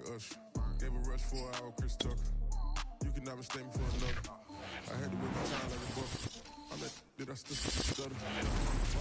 a usher. Gave a rush for an hour, Chris Tucker. You can never stay me for another. I had to whip my time like a buffer. Did I still stutter?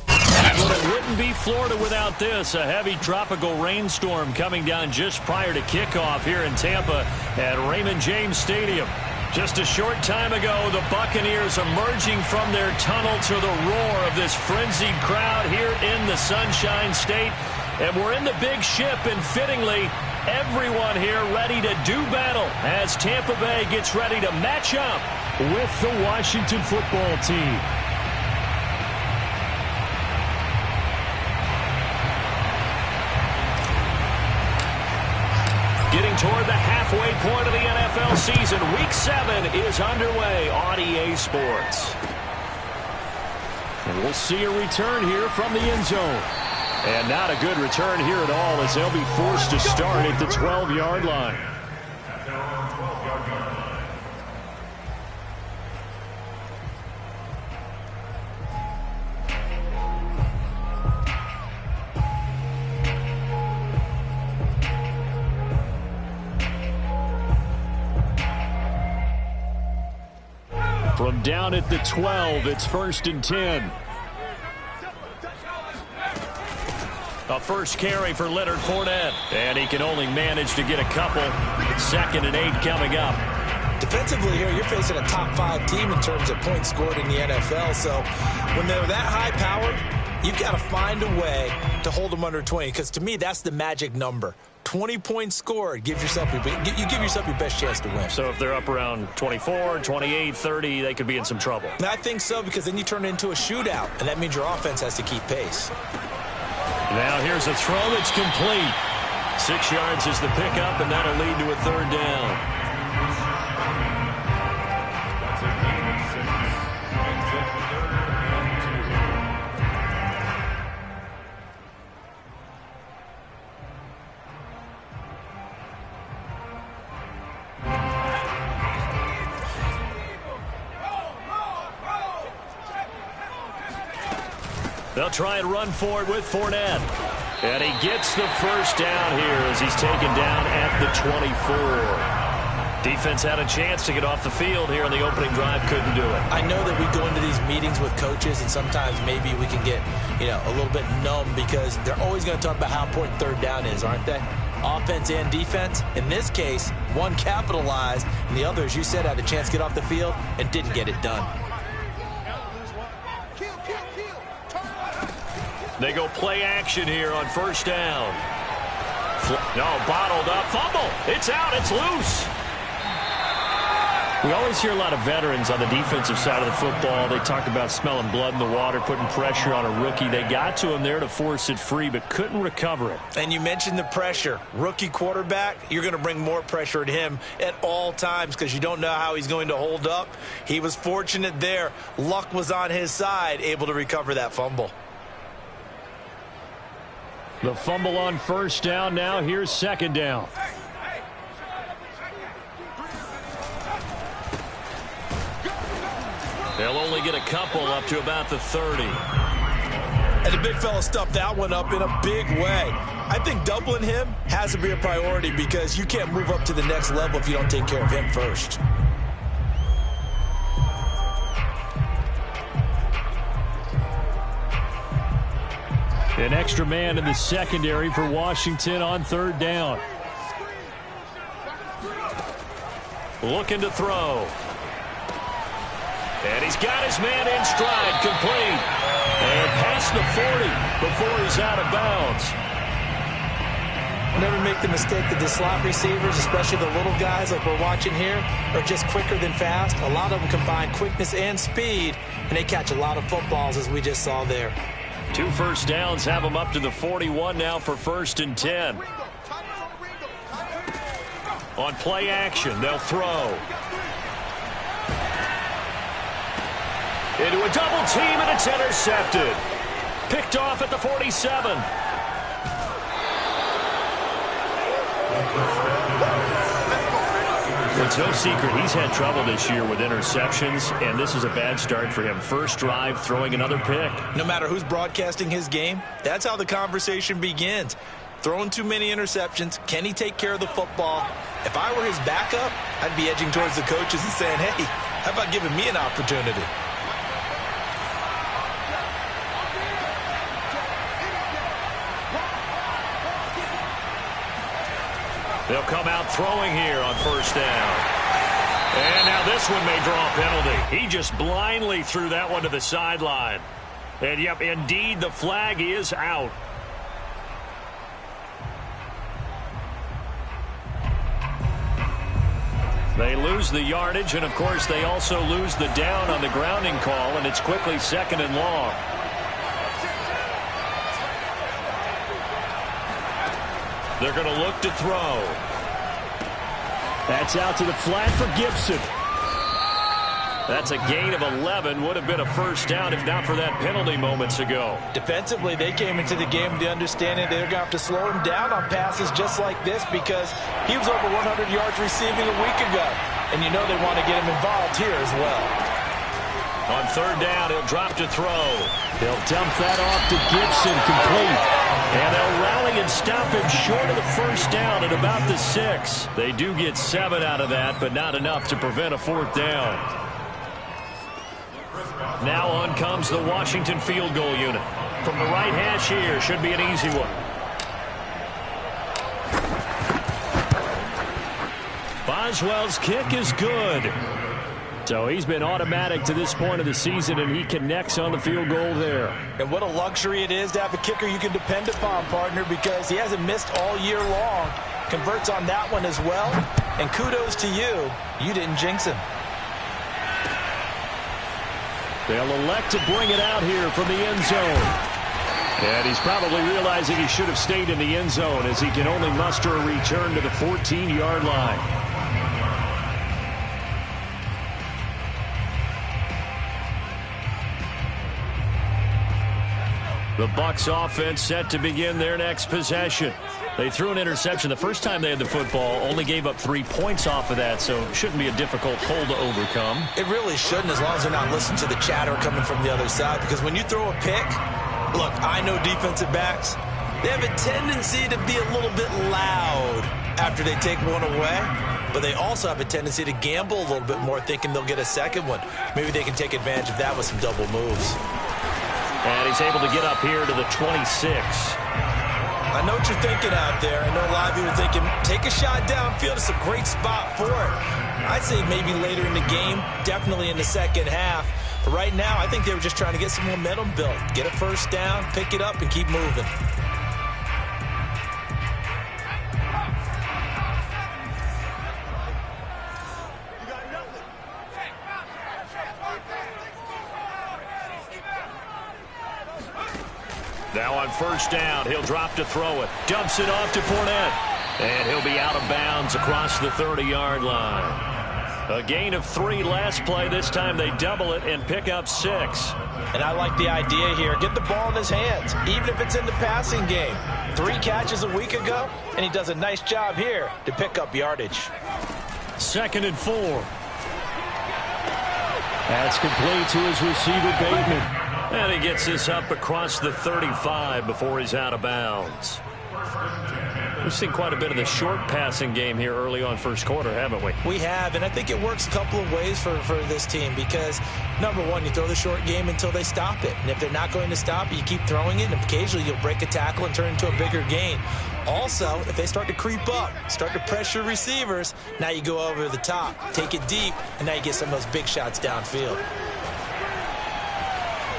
Well, it wouldn't be Florida without this. A heavy tropical rainstorm coming down just prior to kickoff here in Tampa at Raymond James Stadium. Just a short time ago, the Buccaneers emerging from their tunnel to the roar of this frenzied crowd here in the Sunshine State. And we're in the big ship, and fittingly, everyone here ready to do battle as Tampa Bay gets ready to match up with the Washington football team. Getting toward the halfway point of the NFL season. Week 7 is underway on EA Sports. And we'll see a return here from the end zone. And not a good return here at all as they'll be forced to start at the 12-yard line. From down at the 12, it's 1st and 10. A first carry for Leonard Fournette. And he can only manage to get a couple. 2nd and 8 coming up. Defensively here, you're facing a top 5 team in terms of points scored in the NFL. So when they're that high powered, you've got to find a way to hold them under 20. Because to me, that's the magic number. 20 points scored, you give yourself your best chance to win. So if they're up around 24, 28, 30, they could be in some trouble. I think so, because then you turn it into a shootout, and that means your offense has to keep pace. Now here's a throw that's complete. 6 yards is the pickup, and that'll lead to a 3rd down. They'll try and run for it with Fournette. And he gets the first down here as he's taken down at the 24. Defense had a chance to get off the field here on the opening drive, couldn't do it. I know that we go into these meetings with coaches, and sometimes maybe we can get, a little bit numb because they're always going to talk about how important 3rd down is, aren't they? Offense and defense. In this case, one capitalized, and the other, as you said, had a chance to get off the field and didn't get it done. They go play action here on 1st down. No, bottled up. Fumble. It's out. It's loose. We always hear a lot of veterans on the defensive side of the football. They talk about smelling blood in the water, putting pressure on a rookie. They got to him there to force it free, but couldn't recover it. And you mentioned the pressure. Rookie quarterback, you're going to bring more pressure at him at all times because you don't know how he's going to hold up. He was fortunate there. Luck was on his side, able to recover that fumble. The fumble on 1st down. Now here's 2nd down. They'll only get a couple up to about the 30. And the big fella stuffed that one up in a big way. I think doubling him has to be a priority because you can't move up to the next level if you don't take care of him first. An extra man in the secondary for Washington on 3rd down. Looking to throw. And he's got his man in stride, complete. And past the 40 before he's out of bounds. Never make the mistake that the slot receivers, especially the little guys like we're watching here, are just quicker than fast. A lot of them combine quickness and speed, and they catch a lot of footballs, as we just saw there. 2 first downs have them up to the 41 now for 1st and 10. On play action, they'll throw. Into a double team, and it's intercepted. Picked off at the 47. It's no secret he's had trouble this year with interceptions, and this is a bad start for him. First drive, throwing another pick. No matter who's broadcasting his game, that's how the conversation begins. throwing too many interceptions. Can he take care of the football? If I were his backup, I'd be edging towards the coaches and saying, hey, how about giving me an opportunity? They'll come out throwing here on first down. And now this one may draw a penalty. He just blindly threw that one to the sideline. And, yep, indeed, the flag is out. They lose the yardage, and, of course, they also lose the down on the grounding call, and it's quickly 2nd and long. They're going to look to throw. That's out to the flat for Gibson. That's a gain of 11. Would have been a first down if not for that penalty moments ago. Defensively, they came into the game with the understanding they're going to have to slow him down on passes just like this because he was over 100 yards receiving a week ago. And you know they want to get him involved here as well. On third down, he'll drop to throw. He'll dump that off to Gibson, complete. And they'll rally and stop him short of the first down at about the 6. They do get 7 out of that, but not enough to prevent a fourth down. Now on comes the Washington field goal unit. From the right hash here, should be an easy one. Boswell's kick is good. So he's been automatic to this point of the season, and he connects on the field goal there. And what a luxury it is to have a kicker you can depend upon, partner, because he hasn't missed all year long. Converts on that one as well. And kudos to you. You didn't jinx him. They'll elect to bring it out here from the end zone. And he's probably realizing he should have stayed in the end zone as he can only muster a return to the 14-yard line. The Bucs offense set to begin their next possession. They threw an interception the first time they had the football, only gave up 3 points off of that, so it shouldn't be a difficult hole to overcome. It really shouldn't, as long as they're not listening to the chatter coming from the other side, because when you throw a pick, look, I know defensive backs, they have a tendency to be a little bit loud after they take one away, but they also have a tendency to gamble a little bit more, thinking they'll get a second one. Maybe they can take advantage of that with some double moves. And he's able to get up here to the 26. I know what you're thinking out there. I know a lot of people are thinking, take a shot downfield. It's a great spot for it. I'd say maybe later in the game, definitely in the second half. But right now, I think they were just trying to get some momentum built. Get a first down, pick it up, and keep moving. Now on first down, he'll drop to throw it. Dumps it off to Fournette. And he'll be out of bounds across the 30-yard line. A gain of 3 last play. This time they double it and pick up 6. And I like the idea here. Get the ball in his hands, even if it's in the passing game. 3 catches a week ago, and he does a nice job here to pick up yardage. 2nd and 4. That's complete to his receiver, Bateman. And he gets this up across the 35 before he's out of bounds. We've seen quite a bit of the short passing game here early on first quarter, haven't we? We have, and I think it works a couple of ways for this team because, number one, you throw the short game until they stop it. And if they're not going to stop it, you keep throwing it, and occasionally you'll break a tackle and turn it into a bigger gain. Also, if they start to creep up, start to pressure receivers, now you go over the top, take it deep, and now you get some of those big shots downfield.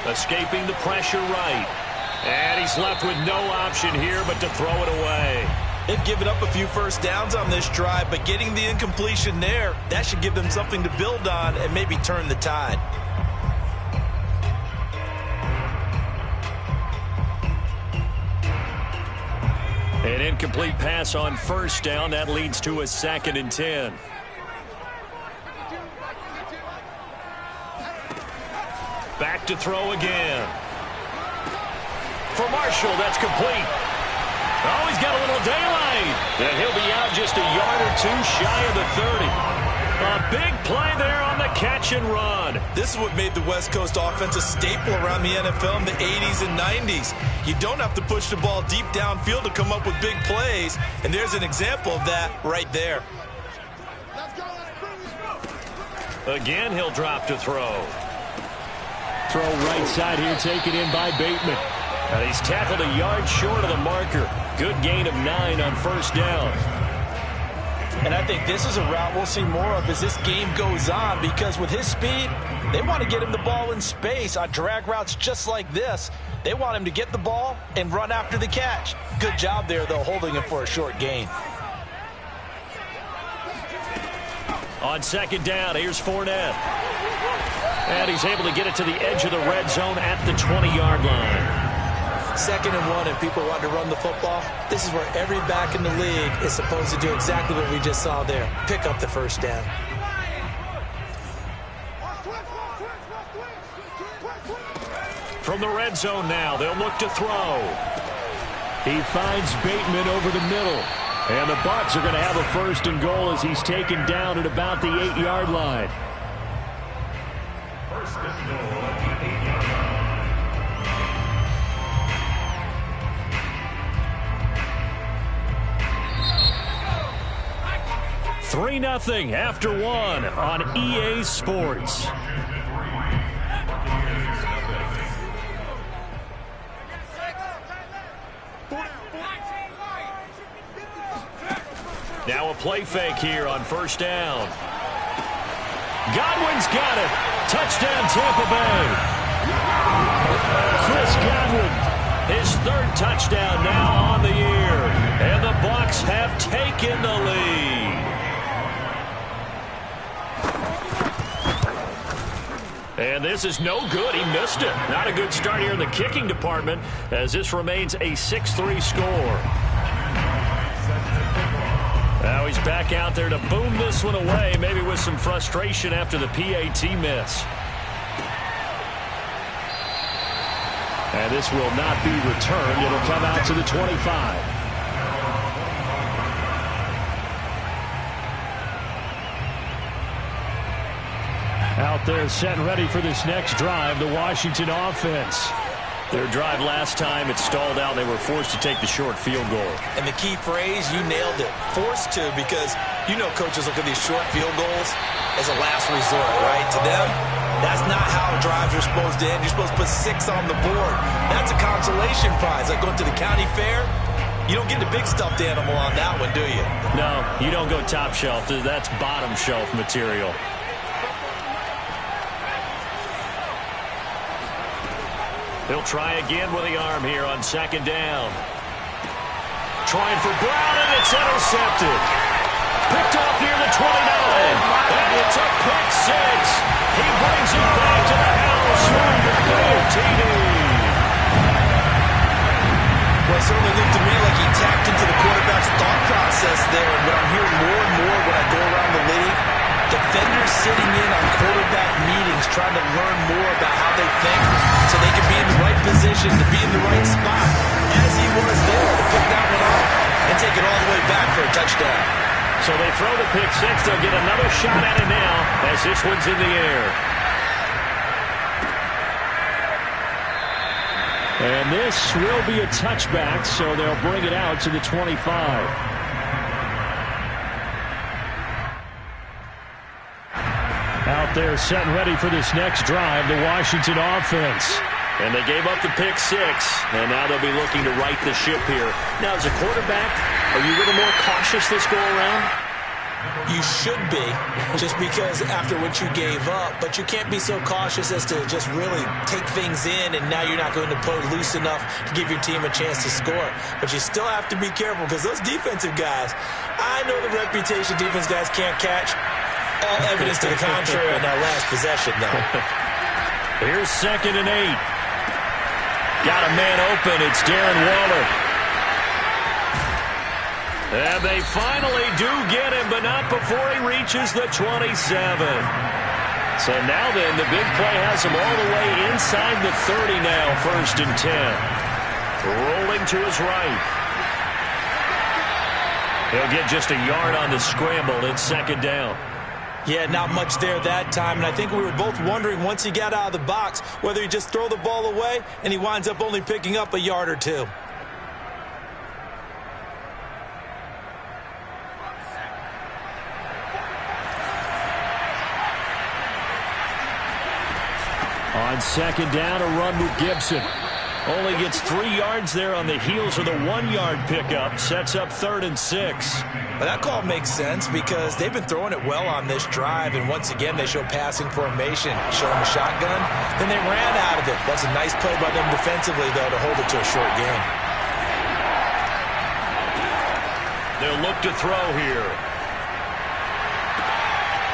Escaping the pressure right. And he's left with no option here but to throw it away. They've given up a few first downs on this drive, but getting the incompletion there, that should give them something to build on and maybe turn the tide. An incomplete pass on first down. That leads to a 2nd and 10. Back to throw again. For Marshall, that's complete. Oh, he's got a little daylight. And he'll be out just a yard or two shy of the 30. A big play there on the catch and run. This is what made the West Coast offense a staple around the NFL in the 80s and 90s. You don't have to push the ball deep downfield to come up with big plays, and there's an example of that right there. Again, he'll drop to throw. Throw right side here, taken in by Bateman. And he's tackled a yard short of the marker. Good gain of 9 on first down. And I think this is a route we'll see more of as this game goes on, because with his speed, they want to get him the ball in space on drag routes just like this. They want him to get the ball and run after the catch. Good job there, though, holding him for a short gain. On second down, here's Fournette. And he's able to get it to the edge of the red zone at the 20-yard line. 2nd and 1, and people want to run the football. This is where every back in the league is supposed to do exactly what we just saw there. Pick up the first down. From the red zone now, they'll look to throw. He finds Bateman over the middle. And the Bucs are going to have a 1st and goal as he's taken down at about the 8-yard line. 1st and goal. 3-0 after 1 on EA Sports. Now a play fake here on first down. Godwin's got it. Touchdown Tampa Bay. Chris Godwin, his 3rd touchdown now on the year. And the Bucs have taken the lead. And this is no good. He missed it. Not a good start here in the kicking department as this remains a 6-3 score. Now he's back out there to boom this one away, maybe with some frustration after the PAT miss. And this will not be returned. It'll come out to the 25. Out there set and ready for this next drive, the Washington offense. Their drive last time, it stalled out. They were forced to take the short field goal. And the key phrase, you nailed it. Forced to, because you know coaches look at these short field goals as a last resort, right? To them, that's not how drives are supposed to end. You're supposed to put 6 on the board. That's a consolation prize. Like going to the county fair, you don't get the big stuffed animal on that one, do you? No, you don't go top shelf. That's bottom shelf material. He'll try again with the arm here on second down. Trying for Brown, and it's intercepted. Picked off near the 29. And it's a pick 6. He brings it back to the house for a big TD. Well, it certainly looked to me like he tapped into the quarterback's thought process there. And what I'm hearing more and more when I go around the league, defenders sitting in on quarterback meetings trying to learn more about how they think so they can be in the right position to be in the right spot, as he was there to pick that one off and take it all the way back for a touchdown. So they throw the pick 6. They'll get another shot at it now as this one's in the air. And this will be a touchback, so they'll bring it out to the 25. Out there set and ready for this next drive, the Washington offense. And they gave up the pick 6, and now they'll be looking to right the ship here. Now, as a quarterback, are you a little more cautious this go-around? You should be, just because after what you gave up, but you can't be so cautious as to just really take things in, and now you're not going to play loose enough to give your team a chance to score. But you still have to be careful, because those defensive guys, I know the reputation defense guys can't catch. All evidence to the contrary on that last possession, though. Here's 2nd and 8. Got a man open. It's Darren Waller. And they finally do get him, but not before he reaches the 27. So now then, the big play has him all the way inside the 30 now, 1st and 10. Rolling to his right. He'll get just a yard on the scramble. It's 2nd down. Yeah, not much there that time, and I think we were both wondering once he got out of the box whether he'd just throw the ball away, and he winds up only picking up a yard or two. On second down, a run with Gibson. Only gets 3 yards there on the heels of the 1-yard pickup. Sets up 3rd and 6. But that call makes sense because they've been throwing it well on this drive, and once again they show passing formation. Show them a shotgun, then they ran out of it. That's a nice play by them defensively, though, to hold it to a short gain. They'll look to throw here.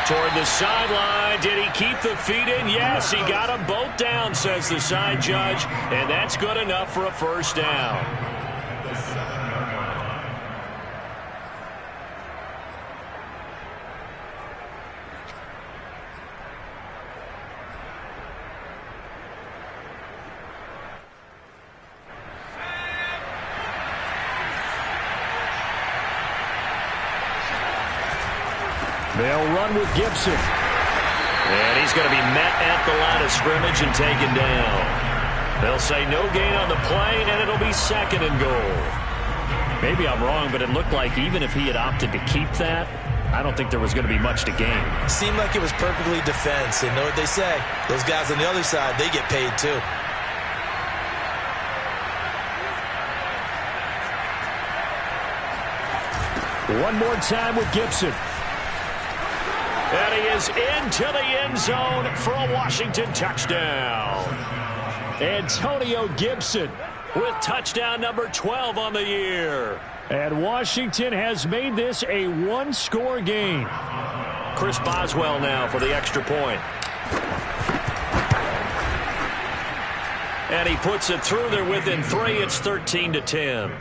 Toward the sideline. Did he keep the feet in? Yes, he got them both down, says the side judge, and that's good enough for a first down. They'll run with Gibson. And he's going to be met at the line of scrimmage and taken down. They'll say no gain on the play, and it'll be 2nd and goal. Maybe I'm wrong, but it looked like even if he had opted to keep that, I don't think there was going to be much to gain. Seemed like it was perfectly defense. And know what they say? Those guys on the other side, they get paid too. One more time with Gibson. And he is into the end zone for a Washington touchdown. Antonio Gibson with touchdown number 12 on the year. And Washington has made this a one-score game. Chris Boswell now for the extra point. And he puts it through there within 3. It's 13-10.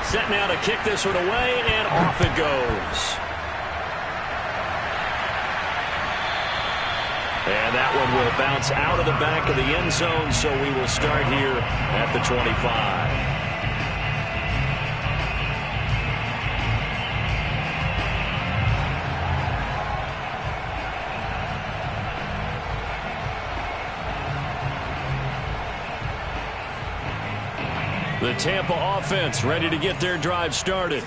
Set now to kick this one away, and off it goes. And that one will bounce out of the back of the end zone, so we will start here at the 25. The Tampa offense ready to get their drive started.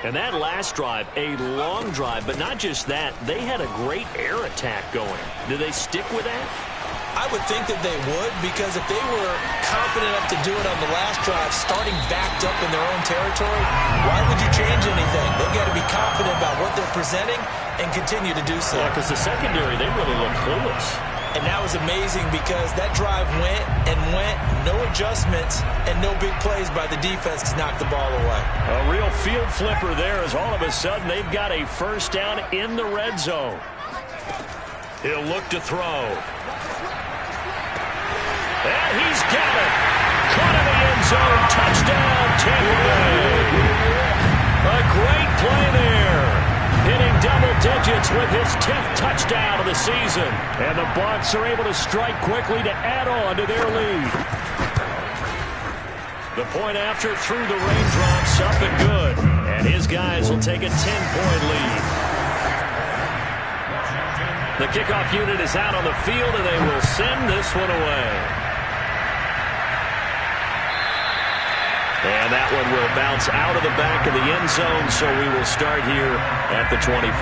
And that last drive, a long drive, but not just that. They had a great air attack going. Do they stick with that? I would think that they would, because if they were confident enough to do it on the last drive, starting backed up in their own territory, why would you change anything? They've got to be confident about what they're presenting and continue to do so. Yeah, because the secondary, they really look clueless. And that was amazing because that drive went and went, no adjustments, and no big plays by the defense to knock the ball away. A real field flipper there as all of a sudden they've got a first down in the red zone. He'll look to throw. And he's got it. Caught in the end zone. Touchdown, Tampa Bay. A great play there. Hitting double digits with his 10th touchdown of the season. And the Bucs are able to strike quickly to add on to their lead. The point after through the raindrops, up and good. And his guys will take a 10-point lead. The kickoff unit is out on the field, and they will send this one away. And that one will bounce out of the back of the end zone, so we will start here at the 25.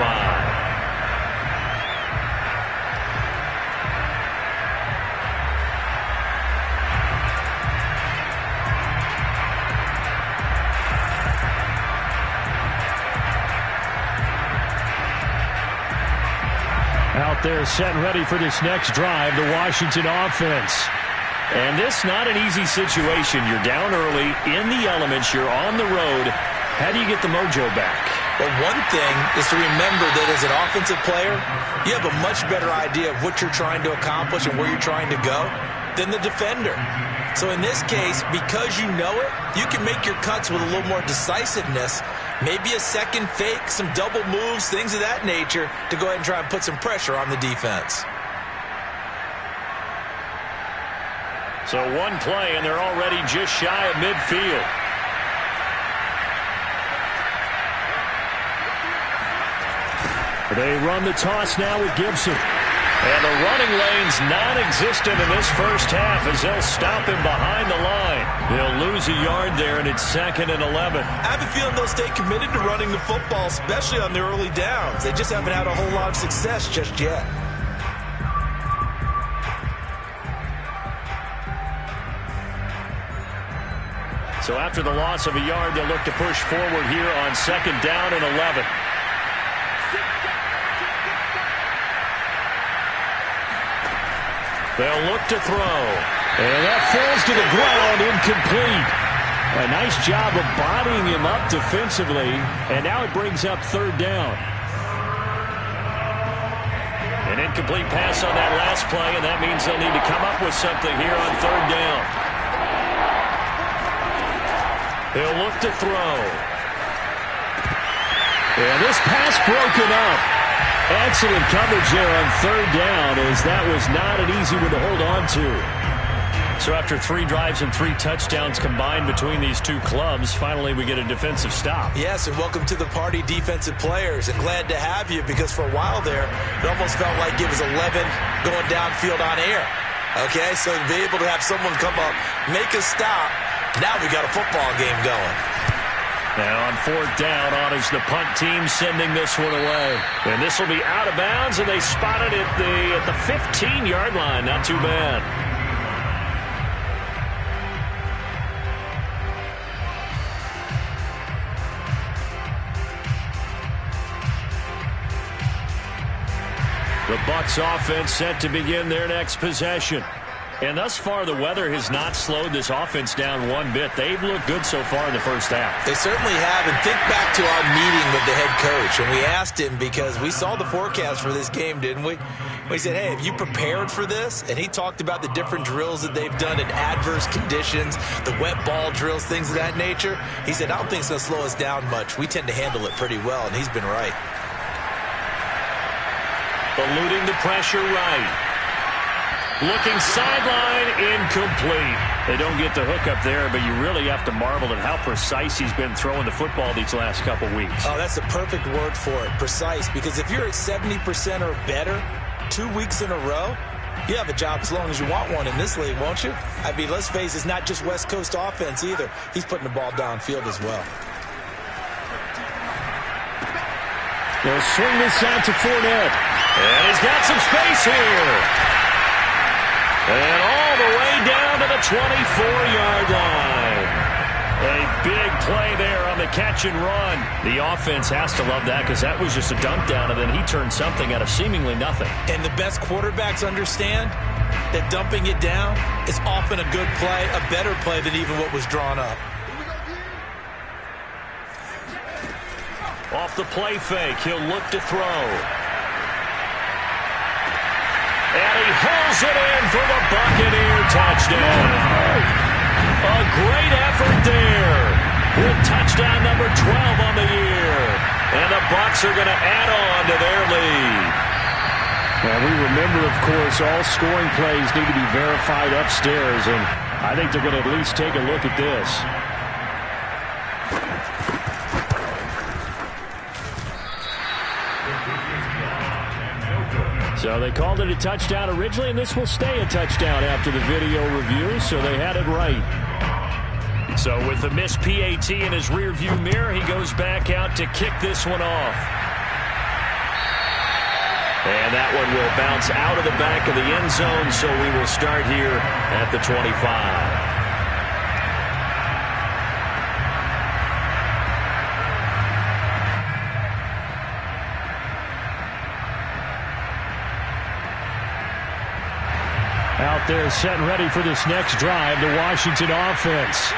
Out there set and ready for this next drive, the Washington offense. And this not an easy situation. You're down early, in the elements, you're on the road. How do you get the mojo back? Well, one thing is to remember that as an offensive player, you have a much better idea of what you're trying to accomplish and where you're trying to go than the defender. So in this case, because you know it, you can make your cuts with a little more decisiveness, maybe a second fake, some double moves, things of that nature, to go ahead and try and put some pressure on the defense. So one play, and they're already just shy of midfield. They run the toss now with Gibson. And the running lane's non-existent in this first half as they'll stop him behind the line. They'll lose a yard there, and it's 2nd and 11. I have a feeling they'll stay committed to running the football, especially on the early downs. They just haven't had a whole lot of success just yet. So after the loss of a yard, they'll look to push forward here on 2nd down and 11. They'll look to throw. And that falls to the ground, incomplete. A nice job of bodying him up defensively. And now it brings up 3rd down. An incomplete pass on that last play, and that means they'll need to come up with something here on 3rd down. They'll look to throw. And this pass broken up. Excellent coverage there on 3rd down, as that was not an easy one to hold on to. So after 3 drives and 3 touchdowns combined between these two clubs, finally we get a defensive stop. Yes, and welcome to the party, defensive players. And glad to have you, because for a while there, it almost felt like it was 11 going downfield on air. Okay, so to be able to have someone come up, make a stop, now we got a football game going. Now on 4th down, on is the punt team sending this one away. And this will be out of bounds, and they spot it at the 15-yard line. Not too bad. The Bucs offense set to begin their next possession. And thus far, the weather has not slowed this offense down one bit. They've looked good so far in the first half. They certainly have. And think back to our meeting with the head coach. And we asked him, because we saw the forecast for this game, didn't we? We said, hey, have you prepared for this? And he talked about the different drills that they've done in adverse conditions, the wet ball drills, things of that nature. He said, I don't think it's going to slow us down much. We tend to handle it pretty well, and he's been right. Eluding the pressure right. Looking sideline, incomplete. They don't get the hook up there, but you really have to marvel at how precise he's been throwing the football these last couple weeks. Oh, that's the perfect word for it, precise, because if you're at 70% or better 2 weeks in a row, you have a job as long as you want one in this league, won't you? I mean, let's face it, it's not just West Coast offense either. He's putting the ball downfield as well. They'll swing this out to Fournette. And he's got some space here. And all the way down to the 24-yard line. A big play there on the catch and run. The offense has to love that, because that was just a dump down, and then he turned something out of seemingly nothing. And the best quarterbacks understand that dumping it down is often a good play, a better play than even what was drawn up. Off the play fake, he'll look to throw. And he hauls it in for the Buccaneer touchdown. A great effort there with touchdown number 12 on the year. And the Bucs are going to add on to their lead. Now, we remember, of course, all scoring plays need to be verified upstairs, and I think they're going to at least take a look at this. So they called it a touchdown originally, and this will stay a touchdown after the video review, so they had it right. So with the missed PAT in his rearview mirror, he goes back out to kick this one off. And that one will bounce out of the back of the end zone, so we will start here at the 25. Out there set and ready for this next drive, the Washington offense.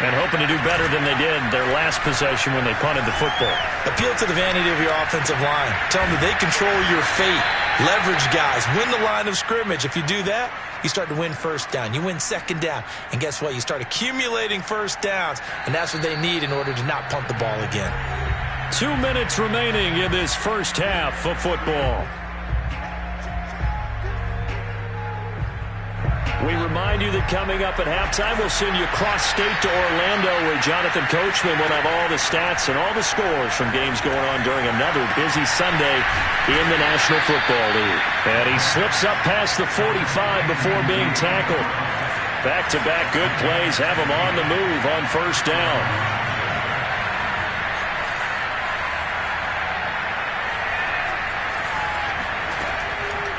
And hoping to do better than they did their last possession when they punted the football. Appeal to the vanity of your offensive line. Tell them that they control your fate. Leverage guys. Win the line of scrimmage. If you do that, you start to win first down. You win second down. And guess what? You start accumulating first downs. And that's what they need in order to not punt the ball again. 2 minutes remaining in this first half of football. We remind you that coming up at halftime, we'll send you cross-state to Orlando, where Jonathan Coachman will have all the stats and all the scores from games going on during another busy Sunday in the National Football League. And he slips up past the 45 before being tackled. Back-to-back good plays have him on the move on first down.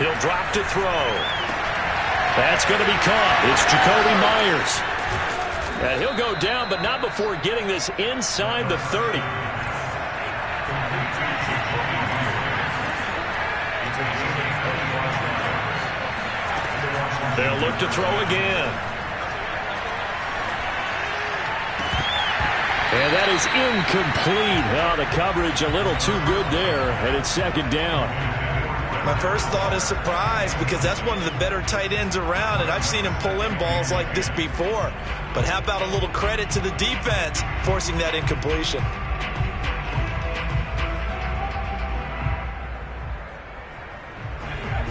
He'll drop to throw. That's going to be caught. It's Jacoby Myers. And he'll go down, but not before getting this inside the 30. They'll look to throw again. And that is incomplete. Oh, the coverage a little too good there, and it's second down. My first thought is surprise, because that's one of the better tight ends around, and I've seen him pull in balls like this before. But how about a little credit to the defense forcing that incompletion?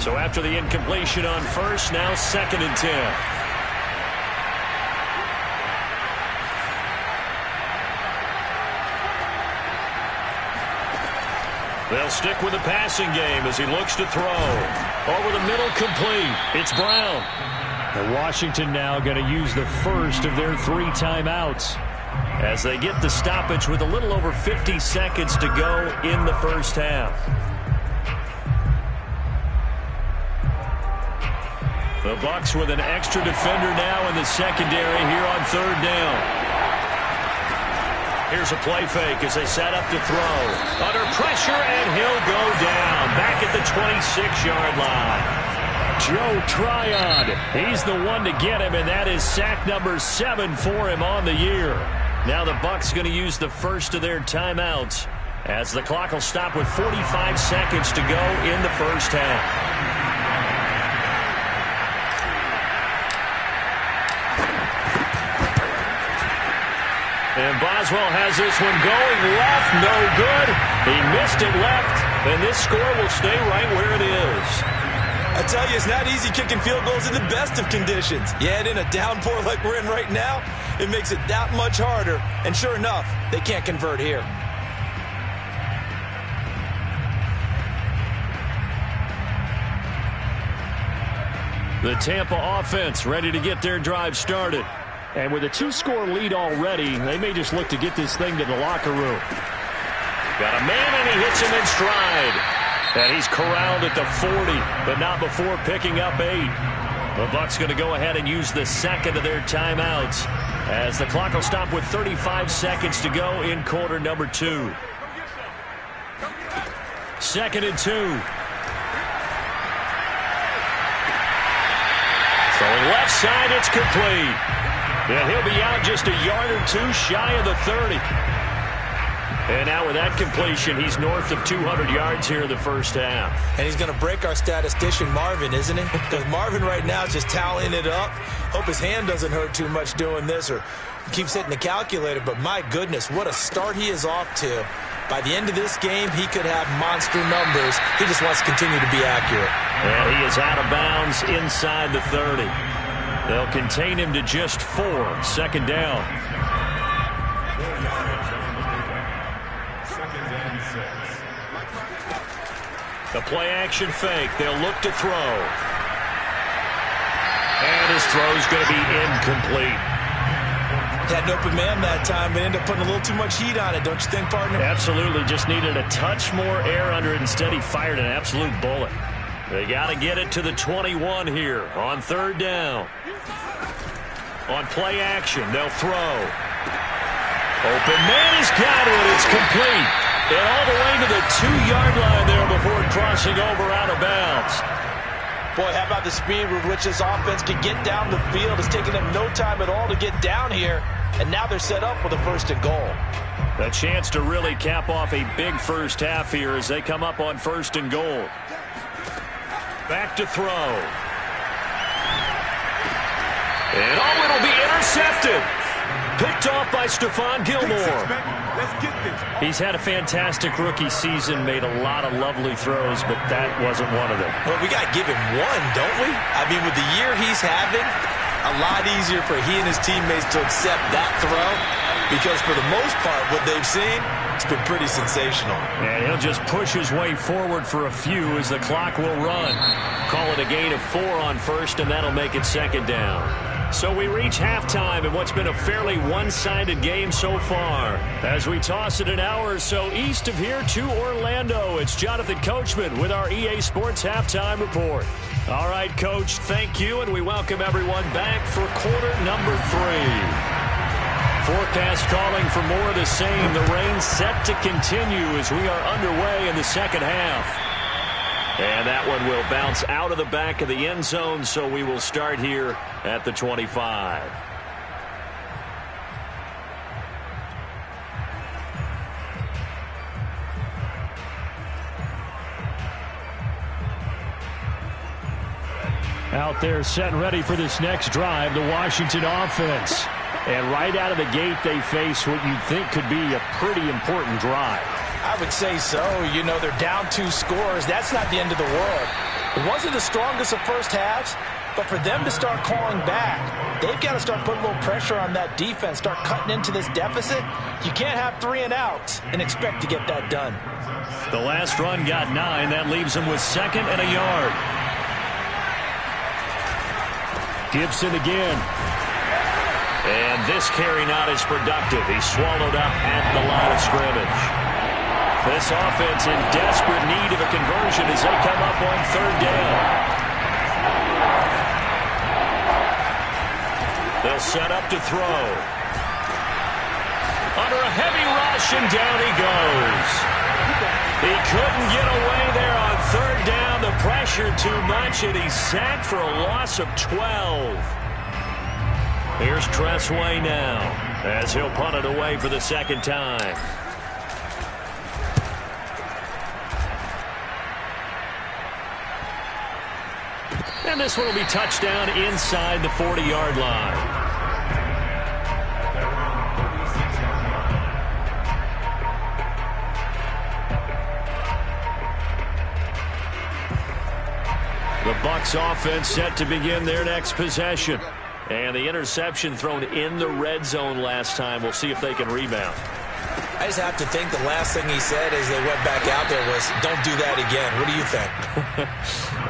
So after the incompletion on first, now 2nd and 10. They'll stick with the passing game as he looks to throw. Over the middle, complete. It's Brown. And Washington now going to use the first of their 3 timeouts as they get the stoppage with a little over 50 seconds to go in the first half. The Bucs with an extra defender now in the secondary here on 3rd down. Here's a play fake as they set up to throw. Under pressure, and he'll go down. Back at the 26-yard line. Joe Tryon, he's the one to get him, and that is sack number 7 for him on the year. Now the Bucs going to use the first of their timeouts as the clock will stop with 45 seconds to go in the first half. And Boswell has this one going left, no good. He missed it left, and this score will stay right where it is. I tell you, it's not easy kicking field goals in the best of conditions. You add in a downpour like we're in right now, it makes it that much harder. And sure enough, they can't convert here. The Tampa offense ready to get their drive started. And with a 2-score lead already, they may just look to get this thing to the locker room. Got a man, and he hits him in stride. And he's corralled at the 40, but not before picking up 8. The Bucs going to go ahead and use the second of their timeouts as the clock will stop with 35 seconds to go in quarter number 2. 2nd and 2. Throwing left side, it's complete. And he'll be out just a yard or 2 shy of the 30. And now with that completion, he's north of 200 yards here in the first half. And he's going to break our statistician Marvin, isn't he? Because Marvin right now is just tallying it up. Hope his hand doesn't hurt too much doing this or keeps hitting the calculator. But my goodness, what a start he is off to. By the end of this game, he could have monster numbers. He just wants to continue to be accurate. And he is out of bounds inside the 30. They'll contain him to just 4. 2nd down. The play-action fake. They'll look to throw. And his throw's going to be incomplete. Had an open man that time, but ended up putting a little too much heat on it, don't you think, partner? Absolutely. Just needed a touch more air under it. Instead, he fired an absolute bullet. They got to get it to the 21 here on 3rd down. On play action, they'll throw. Open man has got it. It's complete. And all the way to the 2-yard line there before crossing over out of bounds. Boy, how about the speed with which this offense can get down the field? It's taken them no time at all to get down here. And now they're set up with a 1st and goal. A chance to really cap off a big first half here as they come up on 1st and goal. Back to throw. And it'll be intercepted. Picked picked off by Stephon Gilmore. He's had a fantastic rookie season, made a lot of lovely throws, but that wasn't one of them. Well, we got to give him one, don't we? I mean, with the year he's having, a lot easier for he and his teammates to accept that throw, because for the most part, what they've seen, it's been pretty sensational. And he'll just push his way forward for a few as the clock will run. Call it a gain of 4 on first, and that'll make it second down. So we reach halftime in what's been a fairly one-sided game so far. As we toss it an hour or so east of here to Orlando, it's Jonathan Coachman with our EA Sports Halftime Report. All right, Coach, thank you, and we welcome everyone back for quarter number 3. Forecast calling for more of the same. The rain set to continue as we are underway in the second half. And that one will bounce out of the back of the end zone, so we will start here at the 25. Out there set and ready for this next drive, the Washington offense. And right out of the gate, they face what you'd think could be a pretty important drive. I would say so. You know, they're down 2 scores. That's not the end of the world. It wasn't the strongest of first halves, but for them to start clawing back, they've got to start putting a little pressure on that defense, start cutting into this deficit. You can't have 3 and outs and expect to get that done. The last run got 9. That leaves them with 2nd and a yard. Gibson again. And this carry not as productive. He's swallowed up at the line of scrimmage. This offense in desperate need of a conversion as they come up on 3rd down. They'll set up to throw. Under a heavy rush, and down he goes. He couldn't get away there on 3rd down. The pressure too much, and he's sacked for a loss of 12. Here's Tressway now as he'll punt it away for the 2nd time. And this one will be touchdown inside the 40-yard line. The Bucs offense set to begin their next possession. And the interception thrown in the red zone last time. We'll see if they can rebound. I just have to think the last thing he said as they went back out there was, don't do that again. What do you think?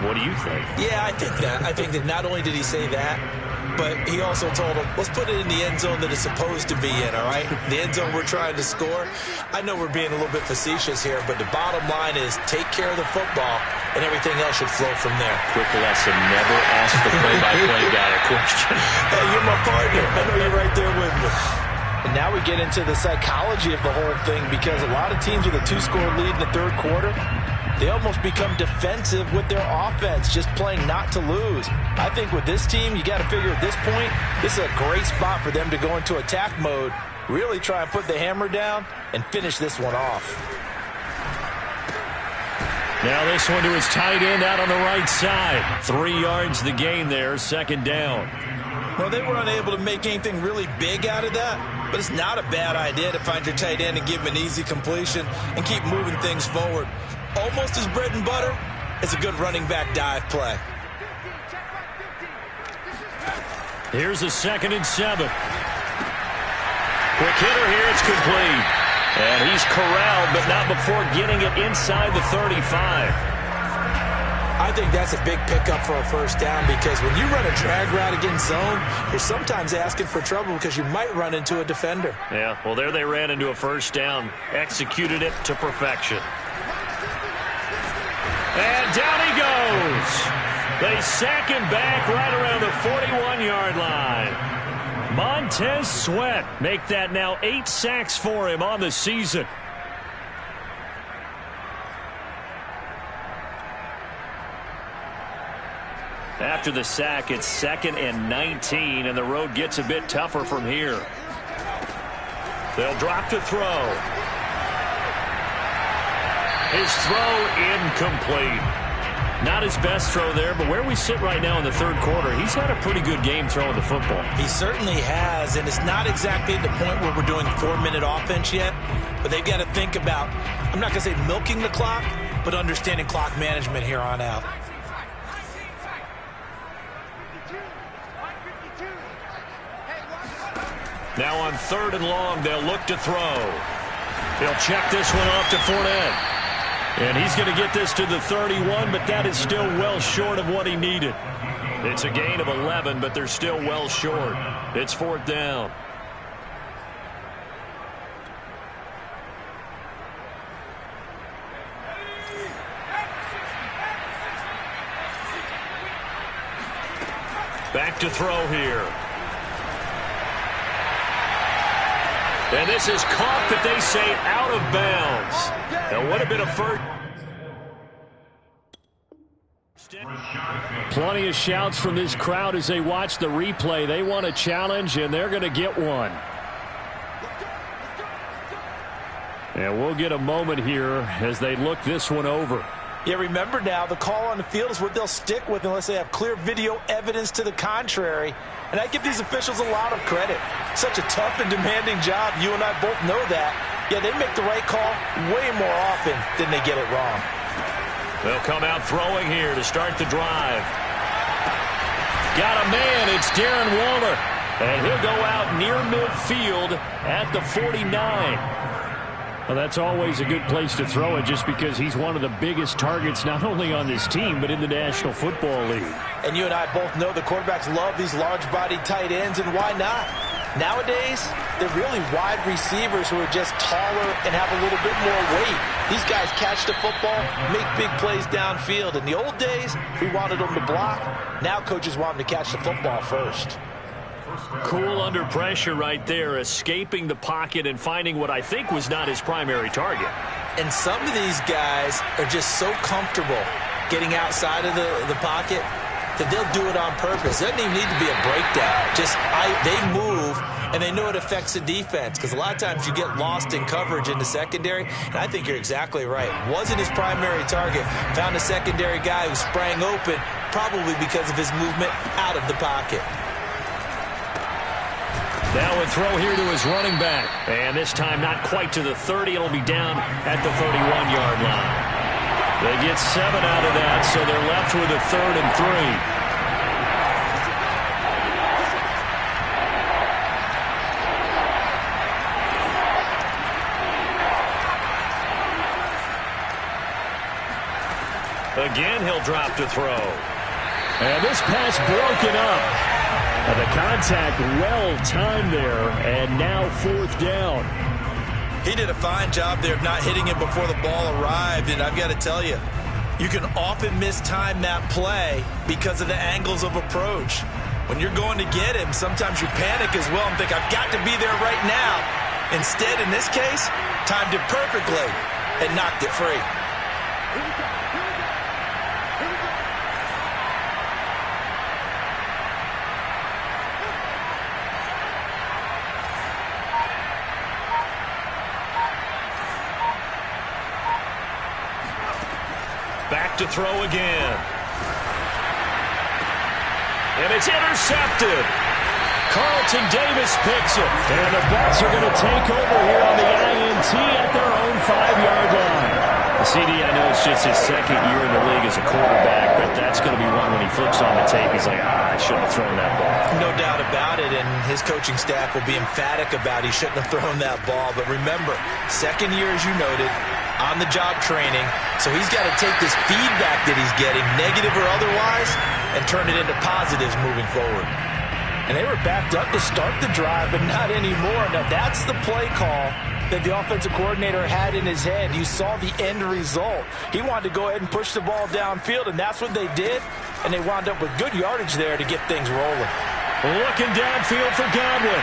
What do you think? Yeah, I think that. I think that not only did he say that, but he also told them, let's put it in the end zone that it's supposed to be in, all right? The end zone we're trying to score. I know we're being a little bit facetious here, but the bottom line is take care of the football, and everything else should flow from there. Quick lesson, never ask the play-by-play guy a question. Hey, you're my partner. I know you're right there with me. And now we get into the psychology of the whole thing, because a lot of teams with a 2-score lead in the 3rd quarter, they almost become defensive with their offense, just playing not to lose. I think with this team, you got to figure at this point, this is a great spot for them to go into attack mode, really try and put the hammer down and finish this one off. Now this one to his tight end out on the right side. 3 yards the gain there, 2nd down. Well, they were unable to make anything really big out of that, but it's not a bad idea to find your tight end and give him an easy completion and keep moving things forward. Almost his bread and butter is a good running back dive play. Here's a 2nd and 7. Quick hitter here, it's complete. And he's corralled, but not before getting it inside the 35. I think that's a big pickup for a 1st down, because when you run a drag route against zone, you're sometimes asking for trouble because you might run into a defender. Yeah, well, there they ran into a 1st down. Executed it to perfection. And down he goes. They sack him back right around the 41-yard line. Montez Sweat make that now 8 sacks for him on the season. After the sack, it's 2nd and 19, and the road gets a bit tougher from here. They'll drop to throw. His throw incomplete. Not his best throw there, but where we sit right now in the third quarter, he's had a pretty good game throwing the football. He certainly has, and it's not exactly at the point where we're doing 4-minute offense yet, but they've got to think about, I'm not going to say milking the clock, but understanding clock management here on out. Now on 3rd and long, they'll look to throw. He'll check this one off to Fournette. And he's going to get this to the 31, but that is still well short of what he needed. It's a gain of 11, but they're still well short. It's 4th down. Back to throw here. And this is caught, but they say out of bounds. Now, what a bit of first. Plenty of shouts from this crowd as they watch the replay. They want a challenge, and they're going to get one. And we'll get a moment here as they look this one over. Yeah, remember now, the call on the field is what they'll stick with unless they have clear video evidence to the contrary. And I give these officials a lot of credit. Such a tough and demanding job. You and I both know that. Yeah, they make the right call way more often than they get it wrong. They'll come out throwing here to start the drive. Got a man. It's Darren Waller. And he'll go out near midfield at the 49. Well, that's always a good place to throw it just because he's one of the biggest targets not only on this team but in the National Football League. And you and I both know the quarterbacks love these large-bodied tight ends, and why not? Nowadays, they're really wide receivers who are just taller and have a little bit more weight. These guys catch the football, make big plays downfield. In the old days, we wanted them to block. Now coaches want them to catch the football first. Cool under pressure right there, escaping the pocket and finding what I think was not his primary target. And some of these guys are just so comfortable getting outside of the pocket that they'll do it on purpose. It doesn't even need to be a breakdown. They move, and they know it affects the defense because a lot of times you get lost in coverage in the secondary, and I think you're exactly right. Wasn't his primary target. Found a secondary guy who sprang open, probably because of his movement out of the pocket. Now a throw here to his running back. And this time not quite to the 30. It'll be down at the 31-yard line. They get 7 out of that, so they're left with a 3rd and 3. Again, he'll drop to throw. And this pass broken up. The contact well-timed there, and now 4th down. He did a fine job there of not hitting him before the ball arrived, and I've got to tell you, you can often mistime that play because of the angles of approach. When you're going to get him, sometimes you panic as well and think, I've got to be there right now. Instead, in this case, timed it perfectly and knocked it free. Back to throw again. And it's intercepted. Carlton Davis picks it. And the Bucs are going to take over here on the INT at their own 5-yard line. CD, I know it's just his 2nd year in the league as a quarterback, but that's going to be one when he flips on the tape. He's like, I shouldn't have thrown that ball. No doubt about it, and his coaching staff will be emphatic about he shouldn't have thrown that ball. But remember, 2nd year, as you noted, on-the-job training, so he's got to take this feedback that he's getting, negative or otherwise, and turn it into positives moving forward. And they were backed up to start the drive, but not anymore. Now, that's the play call that the offensive coordinator had in his head. You saw the end result. He wanted to go ahead and push the ball downfield, and that's what they did, and they wound up with good yardage there to get things rolling. Looking downfield for Godwin.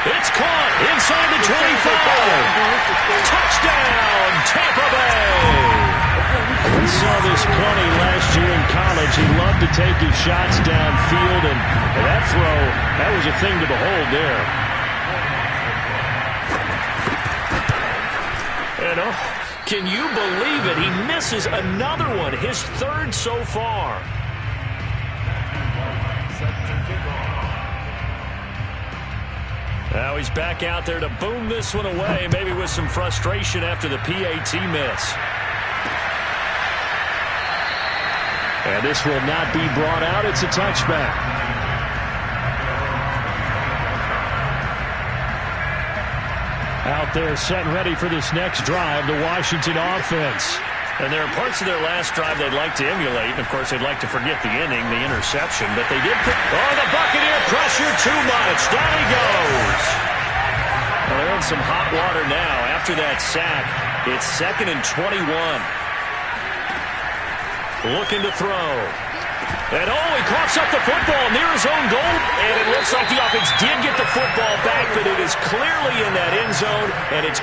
It's caught inside the 25. Touchdown, Tampa Bay. We saw this plenty last year in college. He loved to take his shots downfield, and that throw, that was a thing to behold there. You know, Can you believe it? He misses another one, his third so far. Now he's back out there to boom this one away, maybe with some frustration after the PAT miss. And this will not be brought out. It's a touchback. Out there set and ready for this next drive, the Washington offense. And there are parts of their last drive they'd like to emulate. And, of course, they'd like to forget the inning, the interception. But they did put... Oh, the Buccaneer pressure too much. Down he goes. Well, they're in some hot water now. After that sack, it's 2nd and 21. Looking to throw. And, oh, he coughs up the football near his own goal. And it looks like the offense did get the football back, but it is clearly in that end zone, and it's